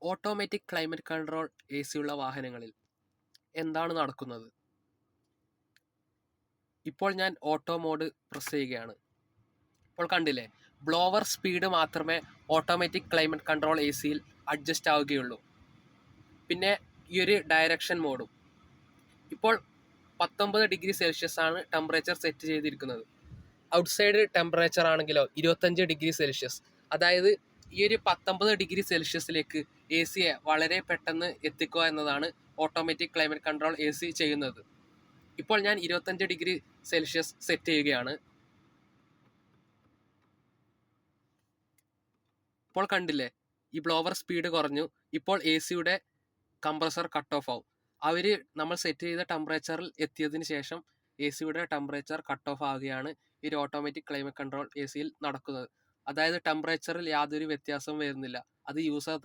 Automatic climate control AC ഉള്ള വാഹനങ്ങളിൽ എന്താണ് നടക്കുന്നത്? ഇപ്പോൾ ഞാൻ ഓട്ടോ മോഡ് പ്രസ് ചെയ്യുകയാണ്. ഇപ്പോൾ കണ്ടില്ലേ, ബ്ലോവർ സ്പീഡ് മാത്രമേ ഓട്ടോമാറ്റിക് ക്ലൈമറ്റ് കൺട്രോൾ ACയിൽ അഡ്ജസ്റ്റ് ആവുകയുള്ളൂ. പിന്നെ ഈ ഒരു ഡയറക്ഷൻ മോഡും. ഇപ്പോൾ 19°C ആണ് ടെമ്പറേച്ചർ സെറ്റ് ചെയ്തിരിക്കുന്നത്. ഔട്ട്സൈഡ് ടെമ്പറേച്ചർ ആണെങ്കിലോ 25°C. അതായത് ഈ ഒരു 19°C AC വളരെ പെട്ടെന്ന് എത്തിക്കുക എന്നതാണ് ഓട്ടോമാറ്റിക് ക്ലൈമറ്റ് കൺട്രോൾ AC ചെയ്യുന്നത്. ഇപ്പോൾ ഞാൻ 25°C സെറ്റ് ചെയ്യുകയാണ്. ഇപ്പോൾ കണ്ടില്ലേ, ഈ ബ്ലോവർ സ്പീഡ് കുറഞ്ഞു. ഇപ്പോൾ ACയുടെ കംപ്രസർ കട്ട് ഓഫ് ആവും. നമ്മൾ സെറ്റ് ചെയ്ത ടെമ്പറേച്ചറിൽ എത്തിയതിന് ശേഷം ACയുടെ ടെമ്പറേച്ചർ കട്ട് ഓഫ് ആവുകയാണ് ഈ ഒരു ഓട്ടോമാറ്റിക് ക്ലൈമറ്റ് കൺട്രോൾ ACയിൽ നടക്കുന്നത്. അതായത് ടെമ്പറേച്ചറിൽ യാതൊരു വ്യത്യാസവും വരുന്നില്ല. അത് യൂസർ